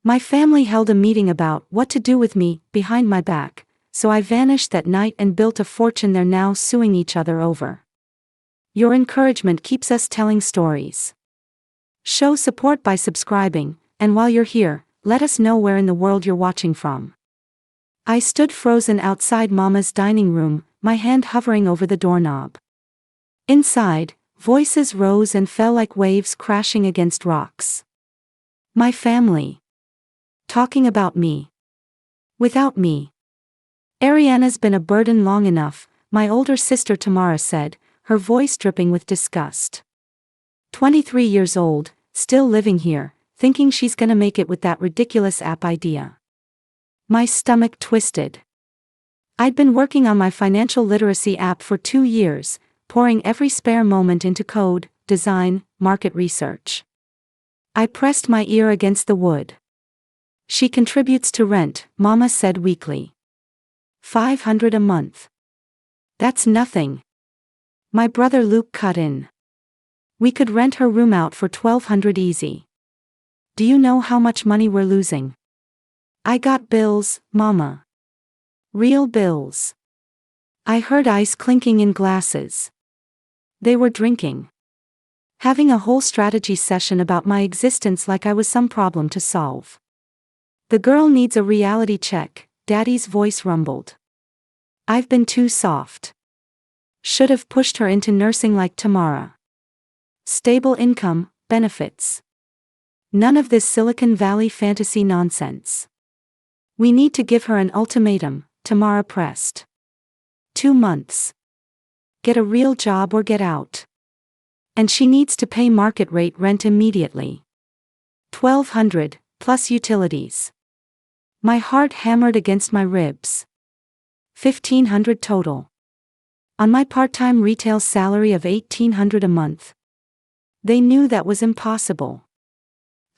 My family held a meeting about what to do with me behind my back, so I vanished that night and built a fortune they're now suing each other over. Your encouragement keeps us telling stories. Show support by subscribing, and while you're here, let us know where in the world you're watching from. I stood frozen outside Mama's dining room, my hand hovering over the doorknob. Inside, voices rose and fell like waves crashing against rocks. My family. Talking about me. Without me. Ariana's been a burden long enough, my older sister Tamara said, her voice dripping with disgust. 23 years old, still living here, thinking she's gonna make it with that ridiculous app idea. My stomach twisted. I'd been working on my financial literacy app for 2 years, pouring every spare moment into code, design, market research. I pressed my ear against the wood. She contributes to rent, Mama said weakly. $500 a month. That's nothing. My brother Luke cut in. We could rent her room out for $1,200 easy. Do you know how much money we're losing? I got bills, Mama. Real bills. I heard ice clinking in glasses. They were drinking. Having a whole strategy session about my existence like I was some problem to solve. The girl needs a reality check, Daddy's voice rumbled. I've been too soft. Should have pushed her into nursing like Tamara. Stable income, benefits. None of this Silicon Valley fantasy nonsense. We need to give her an ultimatum, Tamara pressed. 2 months. Get a real job or get out. And she needs to pay market rate rent immediately. $1,200, plus utilities. My heart hammered against my ribs. $1,500 total. On my part-time retail salary of $1,800 a month. They knew that was impossible.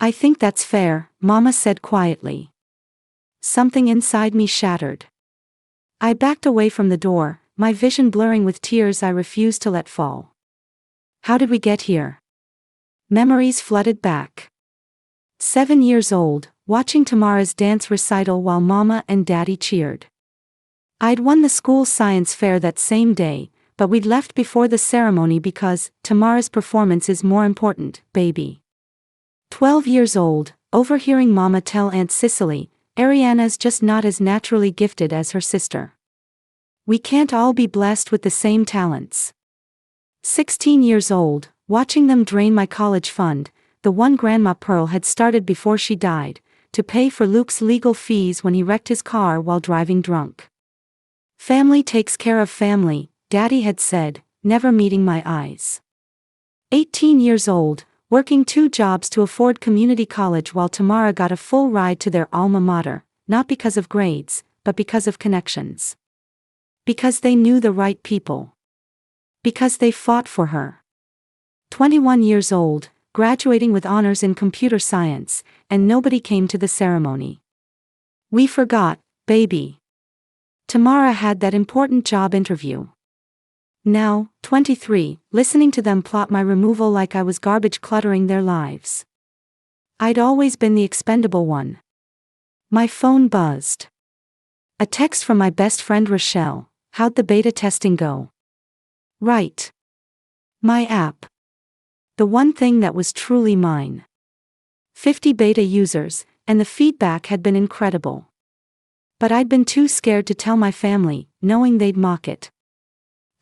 I think that's fair, Mama said quietly. Something inside me shattered. I backed away from the door, my vision blurring with tears I refused to let fall. How did we get here? Memories flooded back. 7 years old, watching Tamara's dance recital while Mama and Daddy cheered. I'd won the school science fair that same day, but we'd left before the ceremony because Tamara's performance is more important, baby. 12 years old, overhearing Mama tell Aunt Cicely, Ariana's just not as naturally gifted as her sister. We can't all be blessed with the same talents. 16 years old, watching them drain my college fund, the one Grandma Pearl had started before she died, to pay for Luke's legal fees when he wrecked his car while driving drunk. Family takes care of family, Daddy had said, never meeting my eyes. 18 years old, working 2 jobs to afford community college while Tamara got a full ride to their alma mater, not because of grades, but because of connections. Because they knew the right people. Because they fought for her. 21 years old, graduating with honors in computer science, and nobody came to the ceremony. We forgot, baby. Tamara had that important job interview. Now, 23, listening to them plot my removal like I was garbage cluttering their lives. I'd always been the expendable one. My phone buzzed. A text from my best friend Rochelle. How'd the beta testing go? Right. My app. The one thing that was truly mine. 50 beta users, and the feedback had been incredible. But I'd been too scared to tell my family, knowing they'd mock it.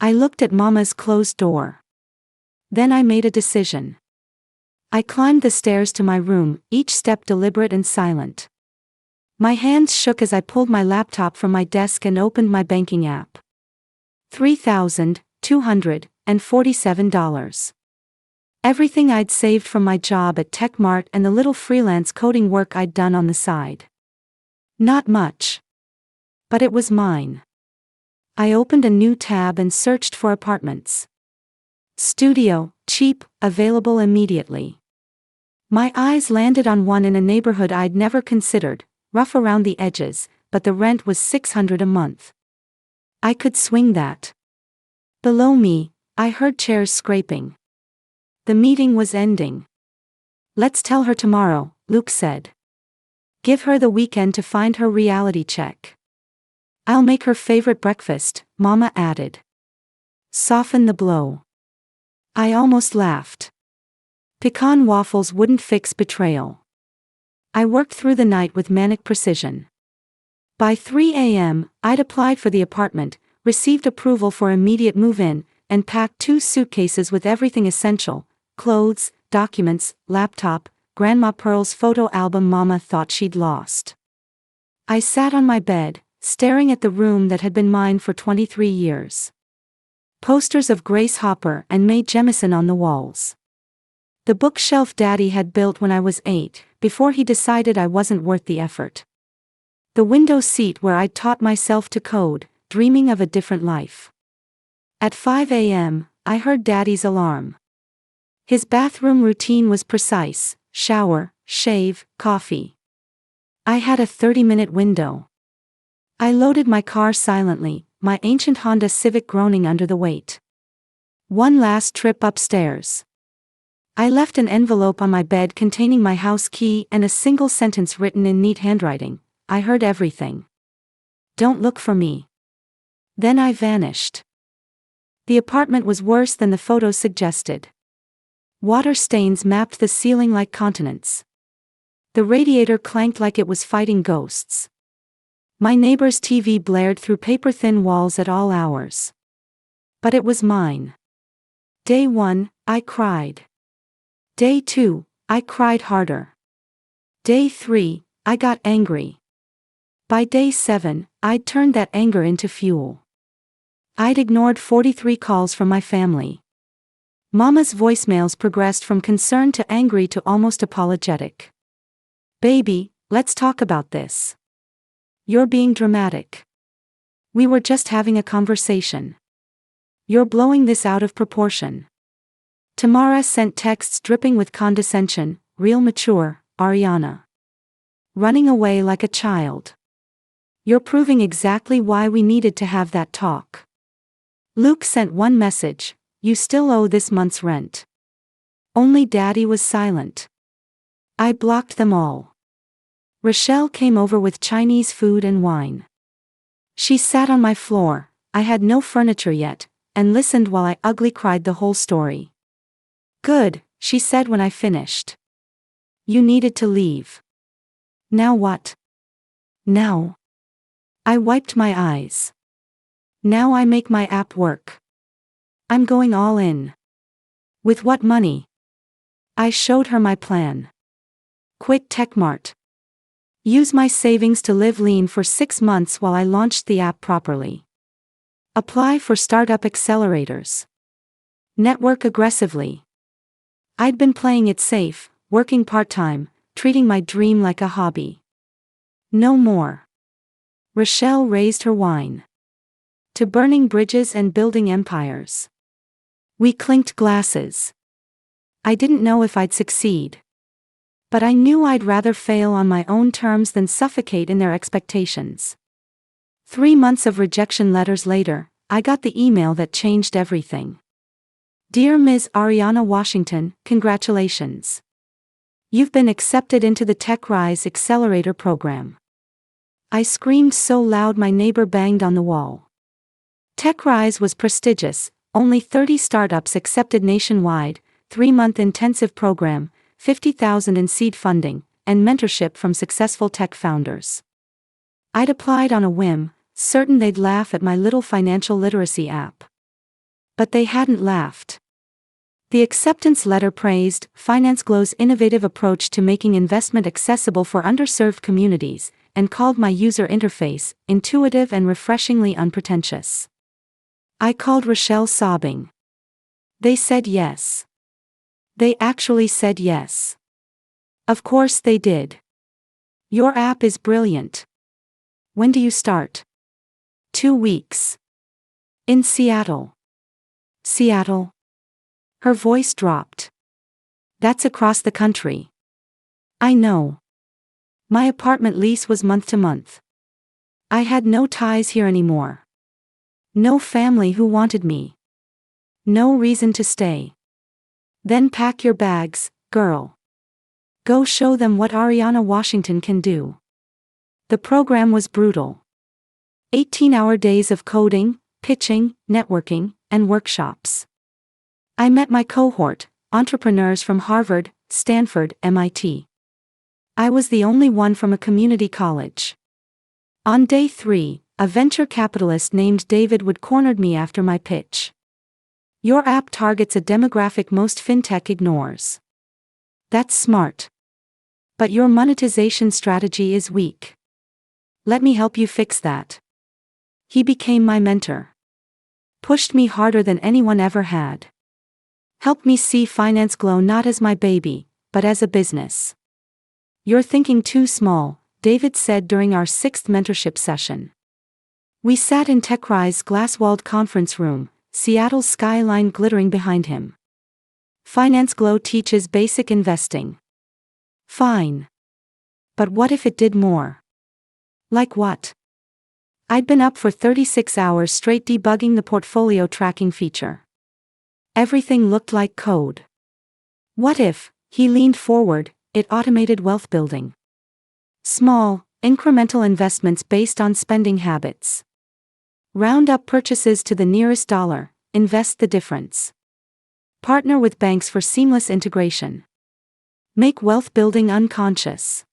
I looked at Mama's closed door. Then I made a decision. I climbed the stairs to my room, each step deliberate and silent. My hands shook as I pulled my laptop from my desk and opened my banking app. $3,247. Everything I'd saved from my job at TechMart and the little freelance coding work I'd done on the side. Not much. But it was mine. I opened a new tab and searched for apartments. Studio, cheap, available immediately. My eyes landed on one in a neighborhood I'd never considered, rough around the edges, but the rent was $600 a month. I could swing that. Below me, I heard chairs scraping. The meeting was ending. Let's tell her tomorrow, Luke said. Give her the weekend to find her reality check. I'll make her favorite breakfast, Mama added. Soften the blow. I almost laughed. Pecan waffles wouldn't fix betrayal. I worked through the night with manic precision. By 3 a.m., I'd applied for the apartment, received approval for immediate move-in, and packed 2 suitcases with everything essential: clothes, documents, laptop, Grandma Pearl's photo album Mama thought she'd lost. I sat on my bed, staring at the room that had been mine for 23 years. Posters of Grace Hopper and Mae Jemison on the walls. The bookshelf Daddy had built when I was 8, before he decided I wasn't worth the effort. The window seat where I'd taught myself to code, dreaming of a different life. At 5 a.m., I heard Daddy's alarm. His bathroom routine was precise: shower, shave, coffee. I had a 30-minute window. I loaded my car silently, my ancient Honda Civic groaning under the weight. One last trip upstairs. I left an envelope on my bed containing my house key and a single sentence written in neat handwriting: I heard everything. Don't look for me. Then I vanished. The apartment was worse than the photos suggested. Water stains mapped the ceiling like continents. The radiator clanked like it was fighting ghosts. My neighbor's TV blared through paper-thin walls at all hours. But it was mine. Day 1, I cried. Day 2, I cried harder. Day 3, I got angry. By day 7, I'd turned that anger into fuel. I'd ignored 43 calls from my family. Mama's voicemails progressed from concerned to angry to almost apologetic. Baby, let's talk about this. You're being dramatic. We were just having a conversation. You're blowing this out of proportion. Tamara sent texts dripping with condescension: real mature, Ariana. Running away like a child. You're proving exactly why we needed to have that talk. Luke sent one message: you still owe this month's rent. Only Daddy was silent. I blocked them all. Rochelle came over with Chinese food and wine. She sat on my floor, I had no furniture yet, and listened while I ugly cried the whole story. Good, she said when I finished. You needed to leave. Now what? Now? I wiped my eyes. Now I make my app work. I'm going all in. With what money? I showed her my plan. Quit TechMart. Use my savings to live lean for 6 months while I launched the app properly. Apply for startup accelerators. Network aggressively. I'd been playing it safe, working part-time, treating my dream like a hobby. No more. Rochelle raised her wine. To burning bridges and building empires. We clinked glasses. I didn't know if I'd succeed. But I knew I'd rather fail on my own terms than suffocate in their expectations. 3 months of rejection letters later, I got the email that changed everything. Dear Ms. Ariana Washington, congratulations. You've been accepted into the TechRise Accelerator program. I screamed so loud my neighbor banged on the wall. TechRise was prestigious, only 30 startups accepted nationwide, 3-month intensive program, $50,000 in seed funding, and mentorship from successful tech founders. I'd applied on a whim, certain they'd laugh at my little financial literacy app. But they hadn't laughed. The acceptance letter praised FinanceGlow's innovative approach to making investment accessible for underserved communities, and called my user interface intuitive and refreshingly unpretentious. I called Rochelle sobbing. They said yes. They actually said yes. Of course they did. Your app is brilliant. When do you start? 2 weeks. In Seattle. Seattle? Her voice dropped. That's across the country. I know. My apartment lease was month to month. I had no ties here anymore. No family who wanted me. No reason to stay. Then pack your bags, girl. Go show them what Ariana Washington can do. The program was brutal. 18-hour days of coding, pitching, networking, and workshops. I met my cohort, entrepreneurs from Harvard, Stanford, MIT. I was the only one from a community college. On day 3, a venture capitalist named David would cornered me after my pitch. Your app targets a demographic most fintech ignores. That's smart. But your monetization strategy is weak. Let me help you fix that. He became my mentor. Pushed me harder than anyone ever had. Helped me see Finance Glow not as my baby, but as a business. You're thinking too small, David said during our 6th mentorship session. We sat in TechRise's glass-walled conference room, Seattle's skyline glittering behind him. Finance Glow teaches basic investing. Fine. But what if it did more? Like what? I'd been up for 36 hours straight debugging the portfolio tracking feature. Everything looked like code. What if, he leaned forward, it automated wealth building? Small, incremental investments based on spending habits. Round up purchases to the nearest dollar, invest the difference. Partner with banks for seamless integration. Make wealth building unconscious.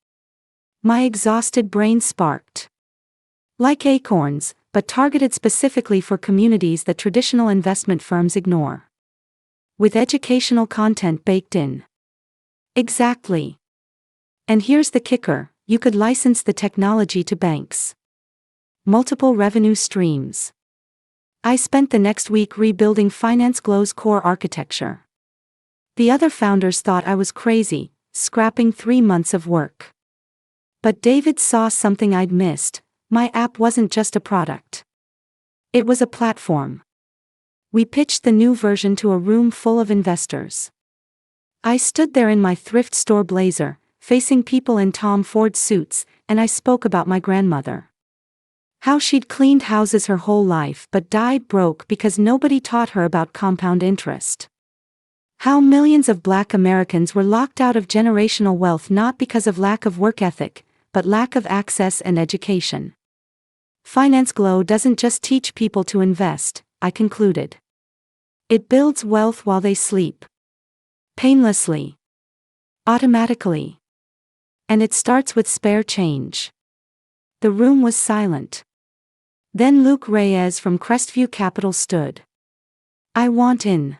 My exhausted brain sparked. Like acorns, but targeted specifically for communities that traditional investment firms ignore. With educational content baked in. Exactly. And here's the kicker, you could license the technology to banks. Multiple revenue streams. I spent the next week rebuilding Finance Glow's core architecture. The other founders thought I was crazy, scrapping 3 months of work. But David saw something I'd missed. My app wasn't just a product. It was a platform. We pitched the new version to a room full of investors. I stood there in my thrift store blazer, facing people in Tom Ford suits, and I spoke about my grandmother. How she'd cleaned houses her whole life but died broke because nobody taught her about compound interest. How millions of Black Americans were locked out of generational wealth not because of lack of work ethic, but lack of access and education. Finance Glow doesn't just teach people to invest, I concluded. It builds wealth while they sleep. Painlessly. Automatically. And it starts with spare change. The room was silent. Then Luke Reyes from Crestview Capital stood. I want in.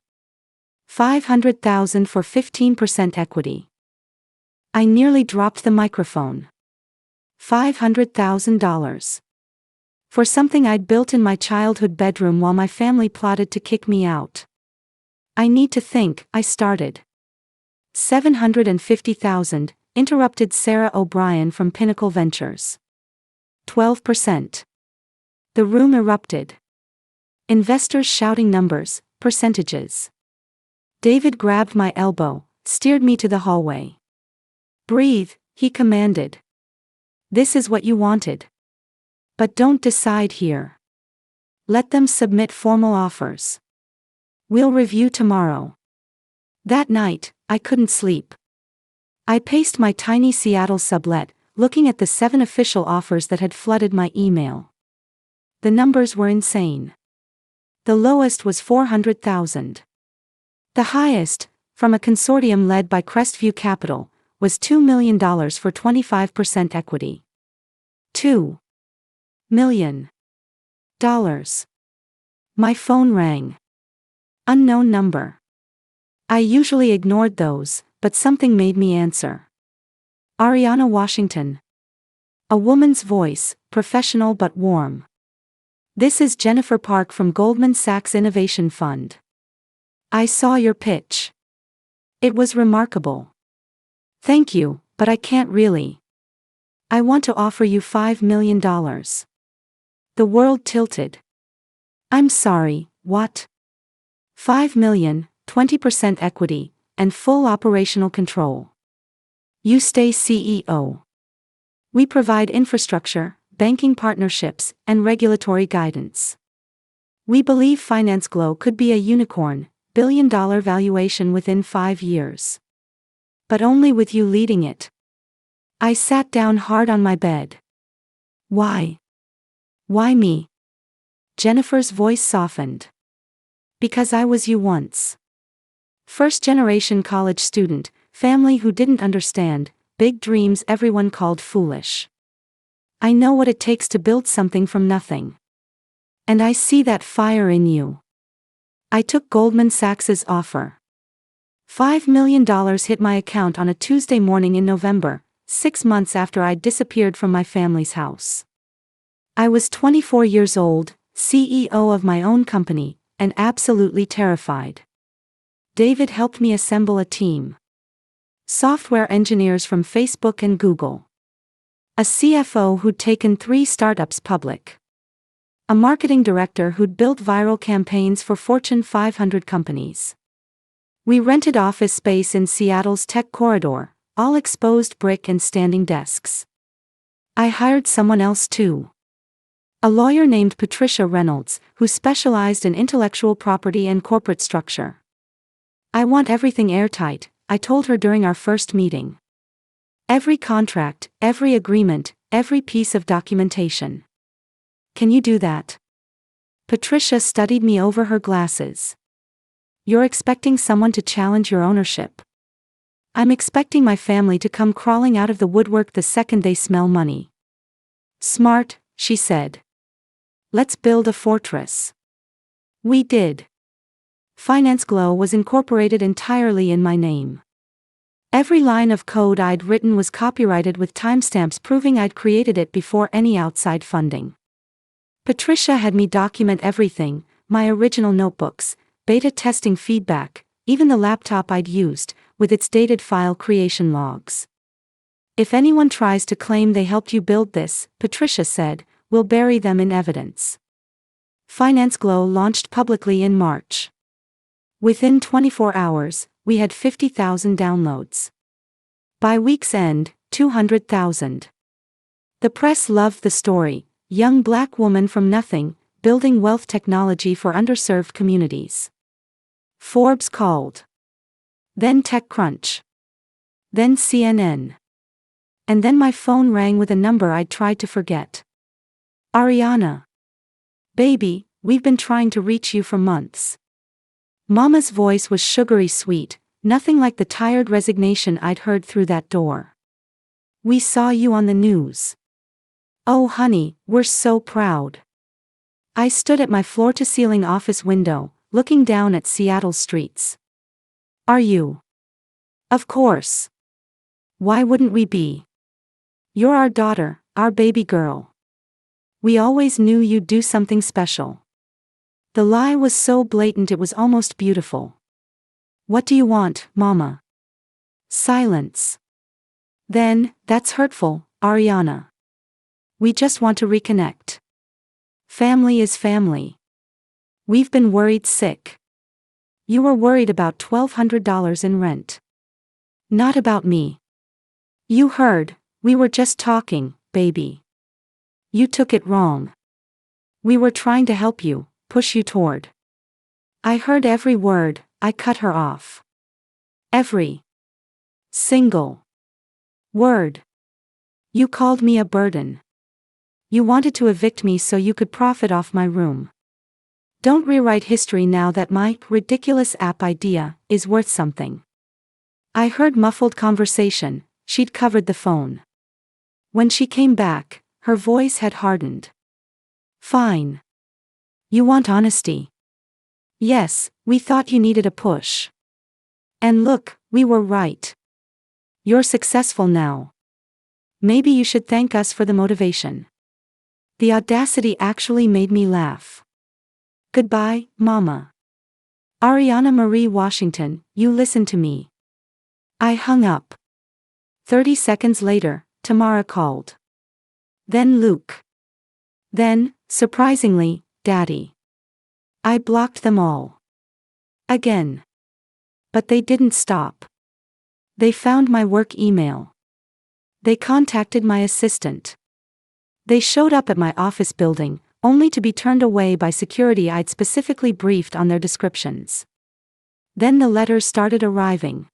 $500,000 for 15% equity. I nearly dropped the microphone. $500,000. For something I'd built in my childhood bedroom while my family plotted to kick me out. I need to think, I started. $750,000, interrupted Sarah O'Brien from Pinnacle Ventures. 12%. The room erupted. Investors shouting numbers, percentages. David grabbed my elbow, steered me to the hallway. Breathe, he commanded. This is what you wanted. But don't decide here. Let them submit formal offers. We'll review tomorrow. That night, I couldn't sleep. I paced my tiny Seattle sublet, looking at the 7 official offers that had flooded my email. The numbers were insane. The lowest was $400,000. The highest, from a consortium led by Crestview Capital, was $2 million for 25% equity. $2 million. My phone rang. Unknown number. I usually ignored those, but something made me answer. Ariana Washington. A woman's voice, professional but warm. This is Jennifer Park from Goldman Sachs Innovation Fund. I saw your pitch. It was remarkable. Thank you, but I can't really. I want to offer you $5 million. The world tilted. I'm sorry, what? $5 million, 20% equity, and full operational control. You stay CEO. We provide infrastructure, banking partnerships, and regulatory guidance. We believe Finance Glow could be a unicorn, billion-dollar valuation within 5 years. But only with you leading it. I sat down hard on my bed. Why? Why me? Jennifer's voice softened. Because I was you once. First-generation college student, family who didn't understand, big dreams everyone called foolish. I know what it takes to build something from nothing. And I see that fire in you. I took Goldman Sachs's offer. $5 million hit my account on a Tuesday morning in November, 6 months after I'd disappeared from my family's house. I was 24 years old, CEO of my own company, and absolutely terrified. David helped me assemble a team. Software engineers from Facebook and Google. A CFO who'd taken 3 startups public. A marketing director who'd built viral campaigns for Fortune 500 companies. We rented office space in Seattle's tech corridor, all exposed brick and standing desks. I hired someone else too. A lawyer named Patricia Reynolds, who specialized in intellectual property and corporate structure. I want everything airtight, I told her during our first meeting. Every contract, every agreement, every piece of documentation. Can you do that? Patricia studied me over her glasses. You're expecting someone to challenge your ownership. I'm expecting my family to come crawling out of the woodwork the second they smell money. Smart, she said. Let's build a fortress. We did. Finance Glow was incorporated entirely in my name. Every line of code I'd written was copyrighted with timestamps proving I'd created it before any outside funding. Patricia had me document everything, my original notebooks, beta testing feedback, even the laptop I'd used, with its dated file creation logs. If anyone tries to claim they helped you build this, Patricia said, we'll bury them in evidence. Finance Glow launched publicly in March. Within 24 hours, we had 50,000 downloads. By week's end, 200,000. The press loved the story, young black woman from nothing, building wealth technology for underserved communities. Forbes called. Then TechCrunch. Then CNN. And then my phone rang with a number I'd tried to forget. Ariana. Baby, we've been trying to reach you for months. Mama's voice was sugary sweet, nothing like the tired resignation I'd heard through that door. We saw you on the news. Oh honey, we're so proud. I stood at my floor-to-ceiling office window, looking down at Seattle's streets. Are you? Of course. Why wouldn't we be? You're our daughter, our baby girl. We always knew you'd do something special. The lie was so blatant it was almost beautiful. What do you want, Mama? Silence. Then, that's hurtful, Ariana. We just want to reconnect. Family is family. We've been worried sick. You were worried about $1,200 in rent. Not about me. You heard, we were just talking, baby. You took it wrong. We were trying to help you, push you toward. I heard every word, I cut her off. Every single word. You called me a burden. You wanted to evict me so you could profit off my room. Don't rewrite history now that my ridiculous app idea is worth something. I heard muffled conversation, she'd covered the phone. When she came back, her voice had hardened. Fine. You want honesty? Yes, we thought you needed a push. And look, we were right. You're successful now. Maybe you should thank us for the motivation. The audacity actually made me laugh. Goodbye, Mama. Ariana Marie Washington, you listen to me. I hung up. 30 seconds later, Tamara called. Then Luke. Then, surprisingly, Daddy. I blocked them all. Again. But they didn't stop. They found my work email. They contacted my assistant. They showed up at my office building, only to be turned away by security I'd specifically briefed on their descriptions. Then the letters started arriving.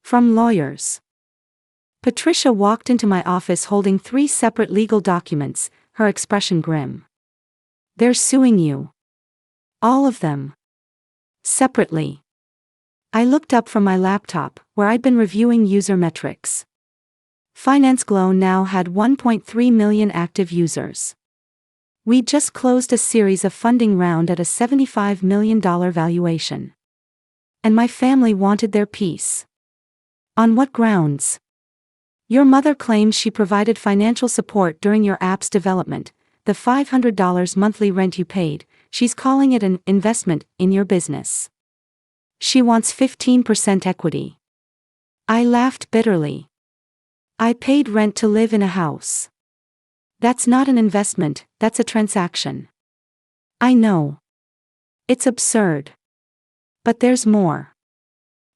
From lawyers. Patricia walked into my office holding 3 separate legal documents, her expression grim. They're suing you. All of them. Separately. I looked up from my laptop, where I'd been reviewing user metrics. FinanceGlow now had 1.3 million active users. We just closed a series of funding round at a $75 million valuation. And my family wanted their piece. On what grounds? Your mother claims she provided financial support during your app's development, the $500 monthly rent you paid. She's calling it an investment in your business. She wants 15% equity. I laughed bitterly. I paid rent to live in a house. That's not an investment, that's a transaction. I know. It's absurd. But there's more.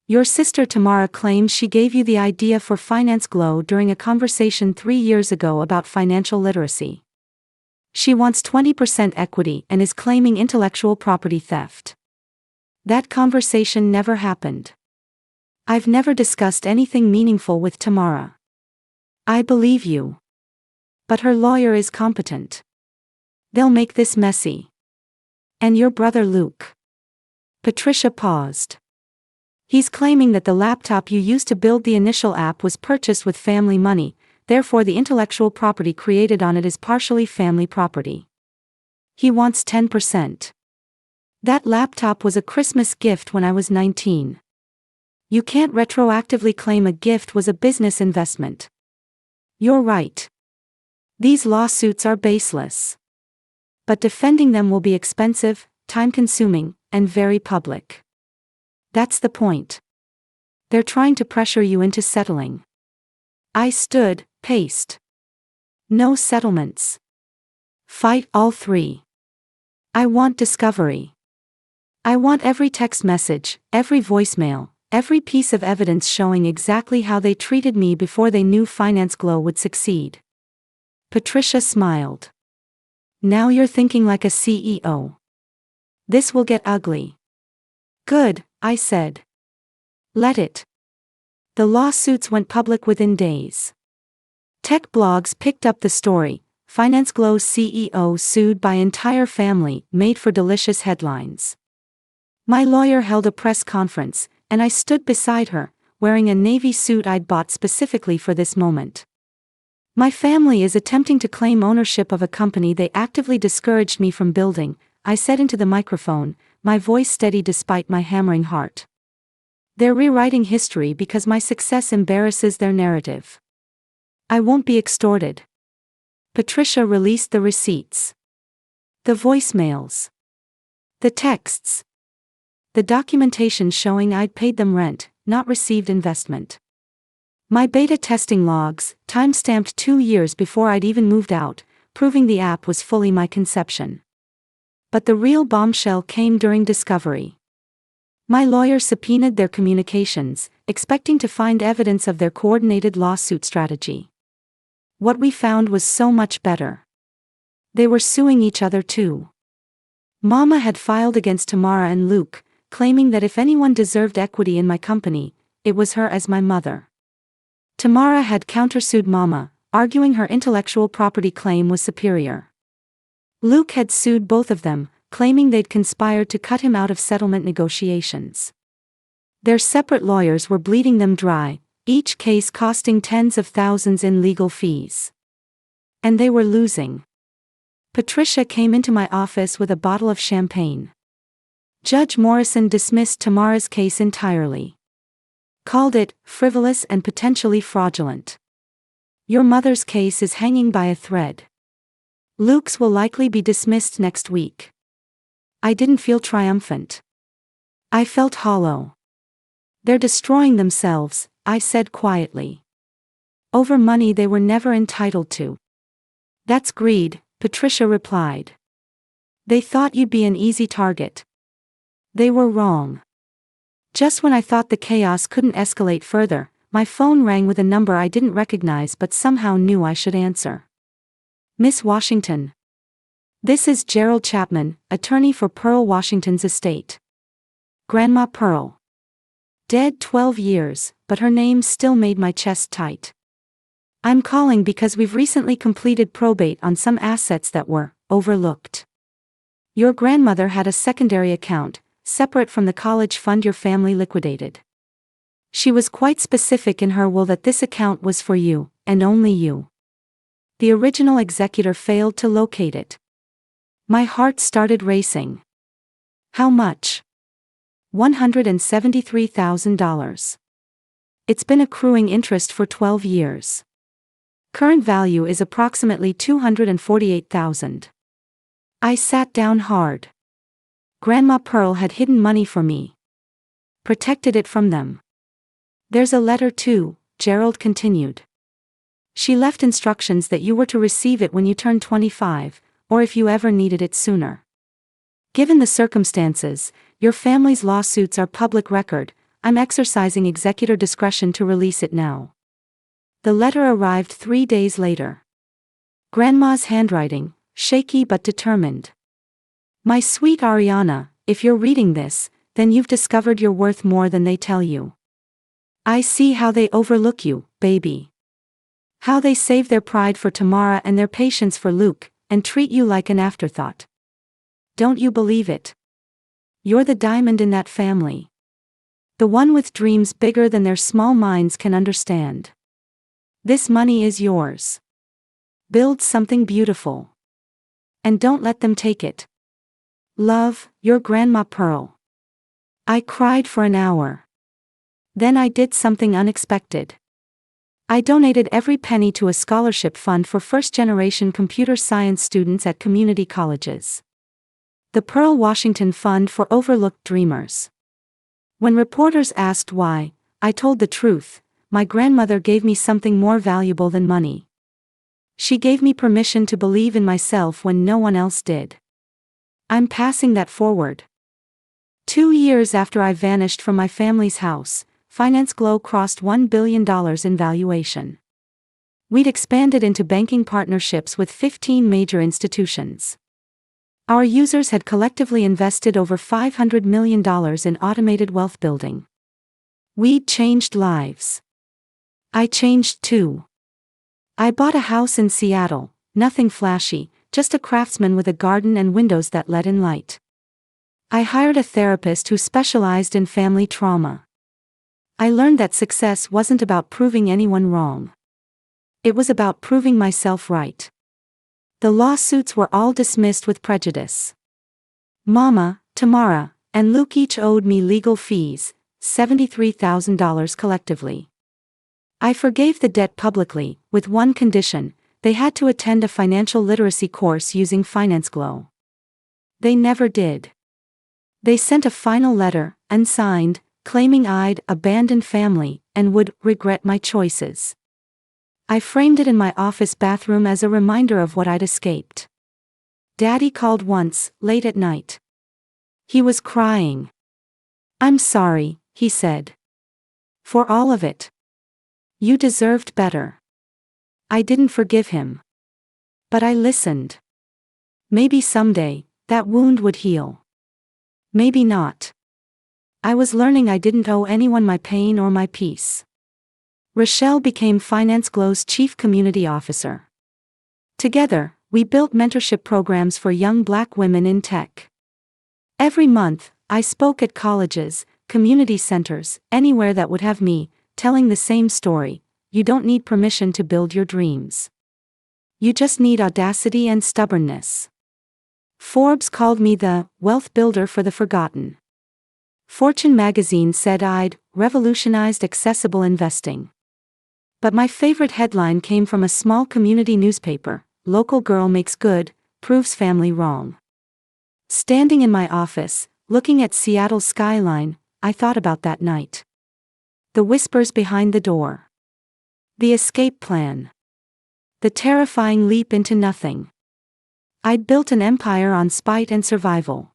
Your sister Tamara claims she gave you the idea for FinanceGlow during a conversation 3 years ago about financial literacy. She wants 20% equity and is claiming intellectual property theft. That conversation never happened. I've never discussed anything meaningful with Tamara. I believe you. But her lawyer is competent. They'll make this messy. And your brother Luke. Patricia paused. He's claiming that the laptop you used to build the initial app was purchased with family money, therefore the intellectual property created on it is partially family property. He wants 10%. That laptop was a Christmas gift when I was 19. You can't retroactively claim a gift was a business investment. You're right. These lawsuits are baseless. But defending them will be expensive, time-consuming, and very public. That's the point. They're trying to pressure you into settling. I stood, paced. No settlements. Fight all 3. I want discovery. I want every text message, every voicemail, every piece of evidence showing exactly how they treated me before they knew FinanceGlow would succeed. Patricia smiled. Now you're thinking like a CEO. This will get ugly. Good, I said. Let it. The lawsuits went public within days. Tech blogs picked up the story. FinanceGlow's CEO sued by entire family, made for delicious headlines. My lawyer held a press conference, and I stood beside her, wearing a navy suit I'd bought specifically for this moment. My family is attempting to claim ownership of a company they actively discouraged me from building, I said into the microphone, my voice steady despite my hammering heart. They're rewriting history because my success embarrasses their narrative. I won't be extorted. Patricia released the receipts. The voicemails. The texts. The documentation showing I'd paid them rent, not received investment. My beta testing logs, time-stamped 2 years before I'd even moved out, proving the app was fully my conception. But the real bombshell came during discovery. My lawyer subpoenaed their communications, expecting to find evidence of their coordinated lawsuit strategy. What we found was so much better. They were suing each other too. Mama had filed against Tamara and Luke, claiming that if anyone deserved equity in my company, it was her as my mother. Tamara had countersued Mama, arguing her intellectual property claim was superior. Luke had sued both of them, claiming they'd conspired to cut him out of settlement negotiations. Their separate lawyers were bleeding them dry, each case costing tens of thousands in legal fees. And they were losing. Patricia came into my office with a bottle of champagne. Judge Morrison dismissed Tamara's case entirely. Called it frivolous and potentially fraudulent. Your mother's case is hanging by a thread. Luke's will likely be dismissed next week. I didn't feel triumphant. I felt hollow. They're destroying themselves, I said quietly. Over money they were never entitled to. That's greed, Patricia replied. They thought you'd be an easy target. They were wrong. Just when I thought the chaos couldn't escalate further, my phone rang with a number I didn't recognize but somehow knew I should answer. Miss Washington. This is Gerald Chapman, attorney for Pearl Washington's estate. Grandma Pearl. Dead 12 years, but her name still made my chest tight. I'm calling because we've recently completed probate on some assets that were overlooked. Your grandmother had a secondary account, separate from the college fund your family liquidated. She was quite specific in her will that this account was for you, and only you. The original executor failed to locate it. My heart started racing. How much? $173,000. It's been accruing interest for 12 years. Current value is approximately $248,000. I sat down hard. Grandma Pearl had hidden money for me. Protected it from them. There's a letter too, Gerald continued. She left instructions that you were to receive it when you turned 25, or if you ever needed it sooner. Given the circumstances, your family's lawsuits are public record. I'm exercising executor discretion to release it now. The letter arrived 3 days later. Grandma's handwriting, shaky but determined. My sweet Ariana, if you're reading this, then you've discovered you're worth more than they tell you. I see how they overlook you, baby. How they save their pride for Tamara and their patience for Luke, and treat you like an afterthought. Don't you believe it? You're the diamond in that family. The one with dreams bigger than their small minds can understand. This money is yours. Build something beautiful. And don't let them take it. Love, your Grandma Pearl. I cried for an hour. Then I did something unexpected. I donated every penny to a scholarship fund for first-generation computer science students at community colleges. The Pearl Washington Fund for Overlooked Dreamers. When reporters asked why, I told the truth. My grandmother gave me something more valuable than money. She gave me permission to believe in myself when no one else did. I'm passing that forward. 2 years after I vanished from my family's house, Finance Glow crossed $1 billion in valuation. We'd expanded into banking partnerships with 15 major institutions. Our users had collectively invested over $500 million in automated wealth building. We'd changed lives. I changed too. I bought a house in Seattle, nothing flashy, just a craftsman with a garden and windows that let in light. I hired a therapist who specialized in family trauma. I learned that success wasn't about proving anyone wrong. It was about proving myself right. The lawsuits were all dismissed with prejudice. Mama, Tamara, and Luke each owed me legal fees, $73,000 collectively. I forgave the debt publicly, with one condition: they had to attend a financial literacy course using Finance Glow. They never did. They sent a final letter, unsigned, claiming I'd abandoned family, and would regret my choices. I framed it in my office bathroom as a reminder of what I'd escaped. Daddy called once, late at night. He was crying. I'm sorry, he said. For all of it. You deserved better. I didn't forgive him. But I listened. Maybe someday, that wound would heal. Maybe not. I was learning I didn't owe anyone my pain or my peace. Rochelle became Finance Glow's chief community officer. Together, we built mentorship programs for young Black women in tech. Every month, I spoke at colleges, community centers, anywhere that would have me, telling the same story: you don't need permission to build your dreams. You just need audacity and stubbornness. Forbes called me the wealth builder for the forgotten. Fortune magazine said I'd revolutionized accessible investing. But my favorite headline came from a small community newspaper: local girl makes good, proves family wrong. Standing in my office, looking at Seattle's skyline, I thought about that night. The whispers behind the door. The escape plan. The terrifying leap into nothing. I'd built an empire on spite and survival.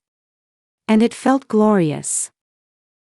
And it felt glorious.